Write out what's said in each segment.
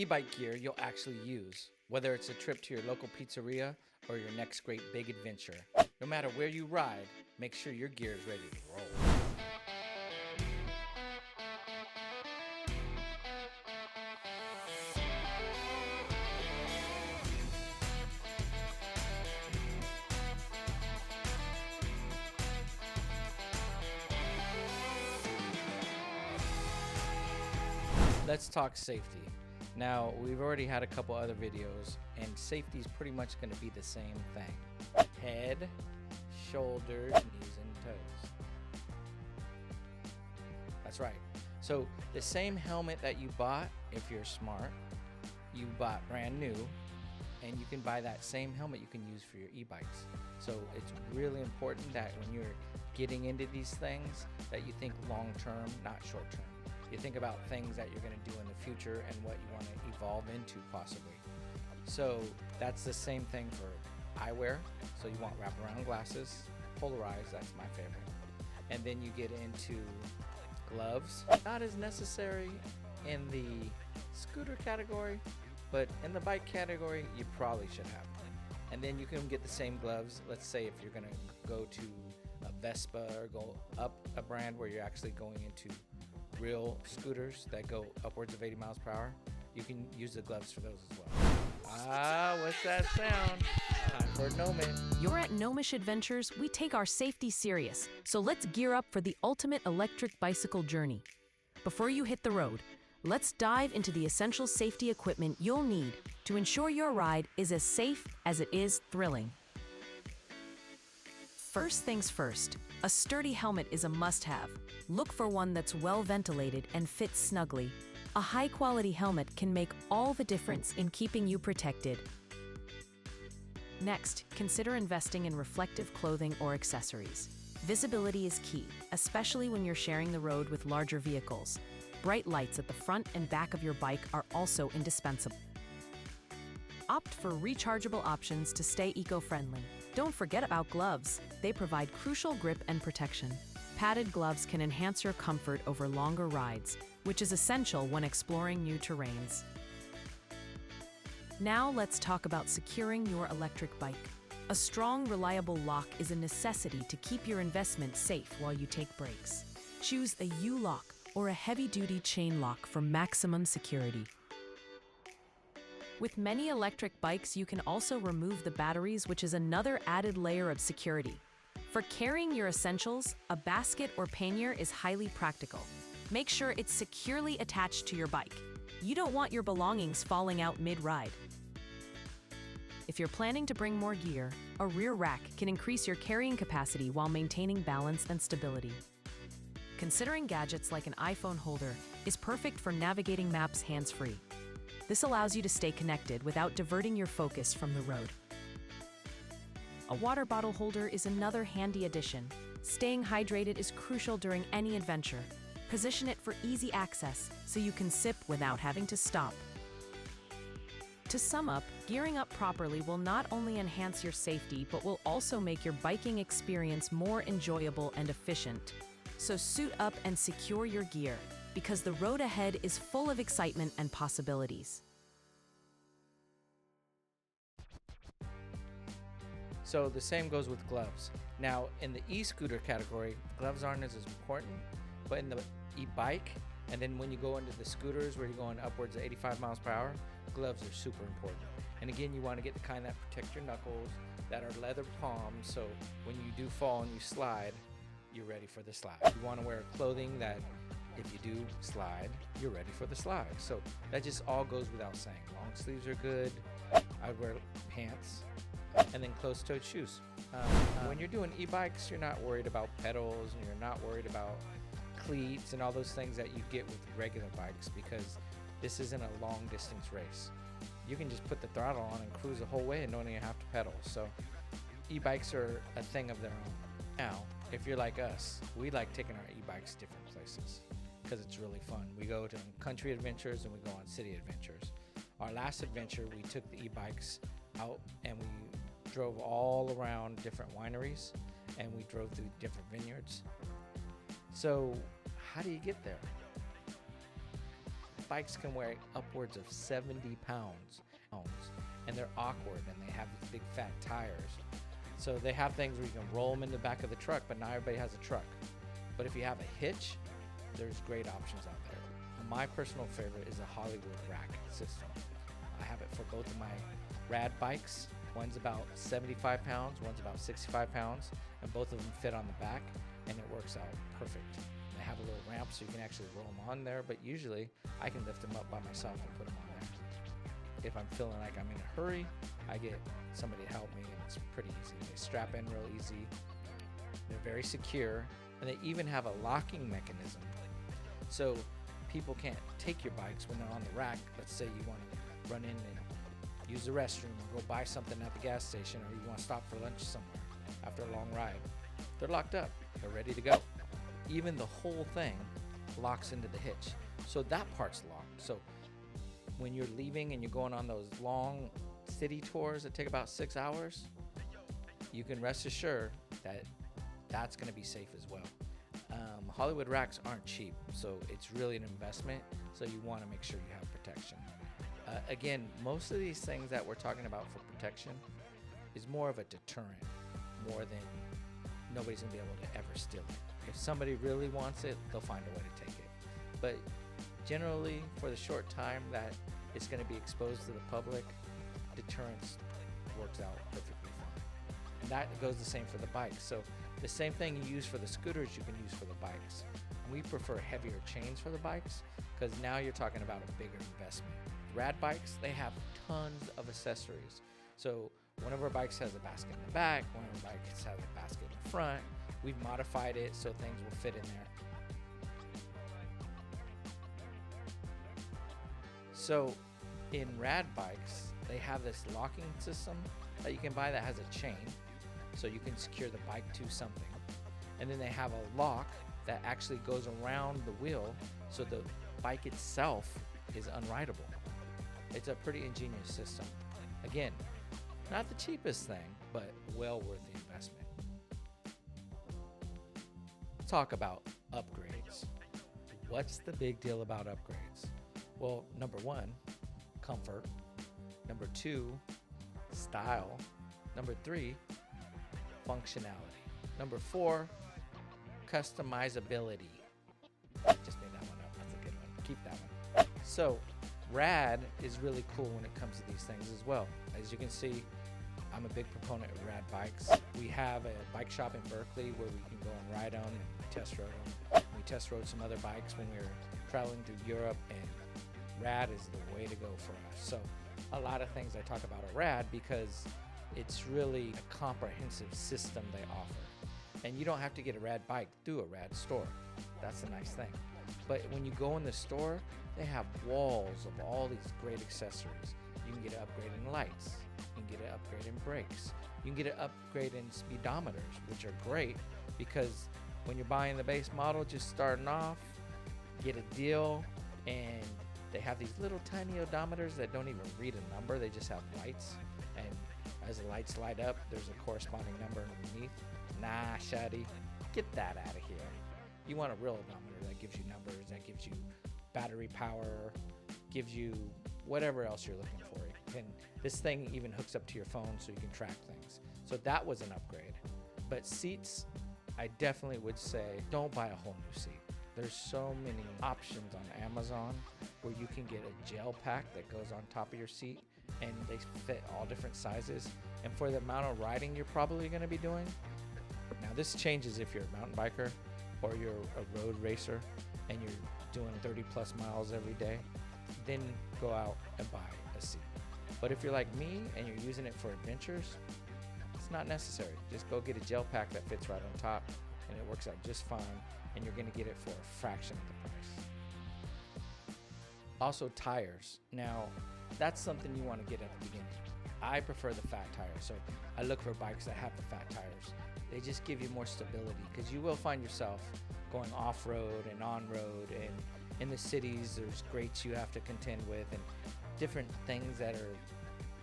E-bike gear you'll actually use, whether it's a trip to your local pizzeria or your next great big adventure. No matter where you ride, make sure your gear is ready to roll. Let's talk safety. Now, we've already had a couple other videos, and safety is pretty much going to be the same thing. Head, shoulders, knees, and toes. That's right. So the same helmet that you bought, if you're smart, you bought brand new, and you can buy that same helmet you can use for your e-bikes. So it's really important that when you're getting into these things, that you think long-term, not short-term. You think about things that you're going to do in the future and what you want to evolve into possibly. So that's the same thing for eyewear. So you want wraparound glasses, polarized, that's my favorite. And then you get into gloves. Not as necessary in the scooter category, but in the bike category, you probably should have them. And then you can get the same gloves. Let's say if you're going to go to a Vespa or go up a brand where you're actually going into real scooters that go upwards of 80 miles per hour, you can use the gloves for those as well. Ah, what's that sound? Time for Gnomeish. You're at Gnomeish Adventures. We take our safety serious, so let's gear up for the ultimate electric bicycle journey. Before you hit the road, let's dive into the essential safety equipment you'll need to ensure your ride is as safe as it is thrilling. First things first, a sturdy helmet is a must-have. Look for one that's well ventilated and fits snugly. A high-quality helmet can make all the difference in keeping you protected. Next, consider investing in reflective clothing or accessories. Visibility is key, especially when you're sharing the road with larger vehicles. Bright lights at the front and back of your bike are also indispensable. Opt for rechargeable options to stay eco-friendly. Don't forget about gloves. They provide crucial grip and protection. Padded gloves can enhance your comfort over longer rides, which is essential when exploring new terrains. Now let's talk about securing your electric bike. A strong, reliable lock is a necessity to keep your investment safe while you take breaks. Choose a U-lock or a heavy-duty chain lock for maximum security. With many electric bikes, you can also remove the batteries, which is another added layer of security. For carrying your essentials, a basket or pannier is highly practical. Make sure it's securely attached to your bike. You don't want your belongings falling out mid-ride. If you're planning to bring more gear, a rear rack can increase your carrying capacity while maintaining balance and stability. Considering gadgets like an iPhone holder is perfect for navigating maps hands-free. This allows you to stay connected without diverting your focus from the road. A water bottle holder is another handy addition. Staying hydrated is crucial during any adventure. Position it for easy access so you can sip without having to stop. To sum up, gearing up properly will not only enhance your safety but will also make your biking experience more enjoyable and efficient. So suit up and secure your gear, because the road ahead is full of excitement and possibilities. So the same goes with gloves. Now, in the e-scooter category, gloves aren't as important, but in the e-bike, and then when you go into the scooters where you're going upwards of 85 miles per hour, gloves are super important. And again, you want to get the kind that protect your knuckles, that are leather palms, so when you do fall and you slide, you're ready for the slide. You want to wear clothing that if you do slide, you're ready for the slide. So that just all goes without saying. Long sleeves are good. I wear pants and then closed-toed shoes. When you're doing e-bikes, you're not worried about pedals and you're not worried about cleats and all those things that you get with regular bikes, because this isn't a long-distance race. You can just put the throttle on and cruise the whole way and don't even have to pedal. So e-bikes are a thing of their own. Now, if you're like us, we like taking our e-bikes different places because it's really fun. We go to country adventures and we go on city adventures. Our last adventure, we took the e-bikes out and we drove all around different wineries and we drove through different vineyards. So how do you get there? bikes can weigh upwards of 70 pounds, and they're awkward, and they have these big fat tires. So they have things where you can roll them in the back of the truck, but not everybody has a truck. But if you have a hitch, there's great options out there. My personal favorite is a Hollywood rack system. I have it for both of my Rad bikes. One's about 75 pounds, one's about 65 pounds, and both of them fit on the back, and it works out perfect. They have a little ramp so you can actually roll them on there, but usually I can lift them up by myself and put them on there. If I'm feeling like I'm in a hurry, I get somebody to help me, and it's pretty easy. They strap in real easy. They're very secure, and they even have a locking mechanism. So people can't take your bikes when they're on the rack. Let's say you want to run in and use the restroom or go buy something at the gas station, or you want to stop for lunch somewhere after a long ride. They're locked up. They're ready to go. Even the whole thing locks into the hitch. So that part's locked. So when you're leaving and you're going on those long city tours that take about 6 hours, you can rest assured that that's going to be safe as well. Hollywood racks aren't cheap, so it's really an investment, so you want to make sure you have protection. Again, most of these things that we're talking about for protection is more of a deterrent, more than nobody's going to be able to ever steal it. If somebody really wants it, they'll find a way to take it. But generally, for the short time that it's going to be exposed to the public, deterrence works out perfectly fine. And that goes the same for the bikes. So the same thing you use for the scooters, you can use for the bikes. We prefer heavier chains for the bikes because now you're talking about a bigger investment. Rad bikes, they have tons of accessories. So one of our bikes has a basket in the back, one of our bikes has a basket in the front. We've modified it so things will fit in there. So in Rad bikes, they have this locking system that you can buy that has a chain, so you can secure the bike to something. And then they have a lock that actually goes around the wheel, so the bike itself is unrideable. It's a pretty ingenious system. Again, not the cheapest thing, but well worth the investment. Let's talk about upgrades. What's the big deal about upgrades? Well, number one, comfort. Number two, style. Number three, functionality. Number four, customizability. Just made that one up. That's a good one. Keep that one. So, Rad is really cool when it comes to these things as well. As you can see, I'm a big proponent of Rad bikes. We have a bike shop in Berkeley where we can go and ride them and test road them. We test rode some other bikes when we were traveling through Europe, and Rad is the way to go for us. So a lot of things I talk about are Rad because it's really a comprehensive system they offer. And you don't have to get a Rad bike through a Rad store. That's the nice thing. But when you go in the store, they have walls of all these great accessories. You can get an upgrade in lights. You can get an upgrade in brakes. You can get an upgrade in speedometers, which are great because when you're buying the base model, just starting off, get a deal, and they have these little tiny odometers that don't even read a number. They just have lights, and as the lights light up, there's a corresponding number underneath. Nah, shawty, get that out of here. You want a real odometer that gives you numbers, that gives you battery power, gives you whatever else you're looking for. And this thing even hooks up to your phone so you can track things. So that was an upgrade. But seats, I definitely would say don't buy a whole new seat. There's so many options on Amazon where you can get a gel pack that goes on top of your seat, and they fit all different sizes. And for the amount of riding you're probably going to be doing, now this changes if you're a mountain biker or you're a road racer and you're doing 30 plus miles every day, then go out and buy a seat. But if you're like me and you're using it for adventures, it's not necessary. Just go get a gel pack that fits right on top, and it works out just fine, and you're going to get it for a fraction of the price. Also, tires. Now, that's something you want to get at the beginning. I prefer the fat tires, so I look for bikes that have the fat tires. They just give you more stability, because you will find yourself going off-road and on-road, and in the cities there's grates you have to contend with, and different things that are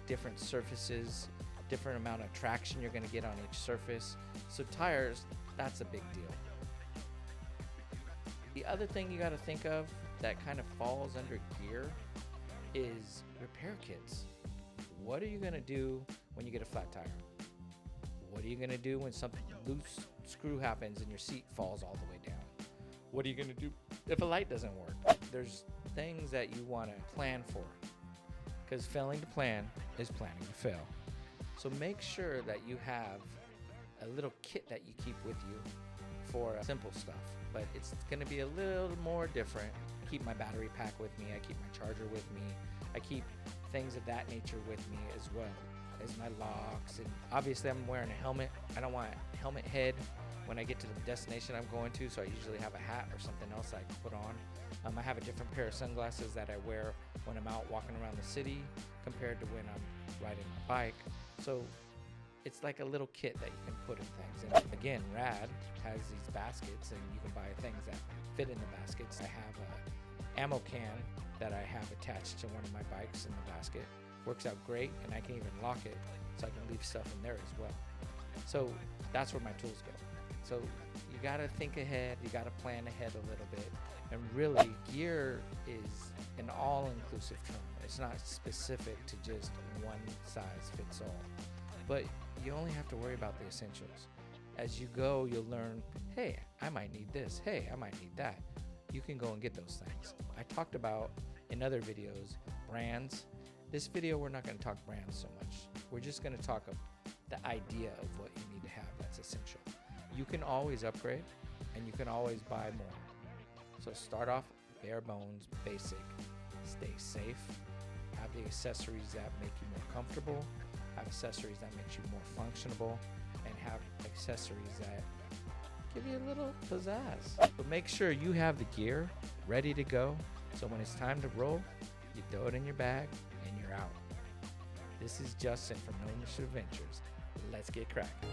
different surfaces, different amount of traction you're going to get on each surface. So tires, that's a big deal. The other thing you got to think of that kind of falls under gear is repair kits. What are you gonna do when you get a flat tire? What are you gonna do when something loose screw happens and your seat falls all the way down? What are you gonna do if a light doesn't work? There's things that you wanna plan for, because failing to plan is planning to fail. So make sure that you have a little kit that you keep with you for simple stuff, but it's gonna be a little more different. I keep my battery pack with me, I keep my charger with me, I keep things of that nature with me as well as my locks, and obviously I'm wearing a helmet. I don't want a helmet head when I get to the destination I'm going to, so I usually have a hat or something else I can put on. I have a different pair of sunglasses that I wear when I'm out walking around the city compared to when I'm riding my bike. So it's like a little kit that you can put in things. And again, Rad has these baskets, and you can buy things that fit in the baskets. I have a ammo can that I have attached to one of my bikes in the basket. Works out great, and I can even lock it so I can leave stuff in there as well. So that's where my tools go. So you gotta think ahead, you gotta plan ahead a little bit, and really gear is an all-inclusive term. It's not specific to just one size fits all, but you only have to worry about the essentials. As you go, you'll learn, hey, I might need this, hey, I might need that. You can go and get those things. I talked about in other videos brands. This video, we're not going to talk brands so much. We're just going to talk of the idea of what you need to have that's essential. You can always upgrade, and you can always buy more. So start off bare bones, basic, stay safe, have the accessories that make you more comfortable, have accessories that make you more functional, and have accessories that give you a little pizzazz. But make sure you have the gear ready to go, so when it's time to roll, you throw it in your bag and you're out. This is Justin from Gnomeish Adventures. Let's get cracking.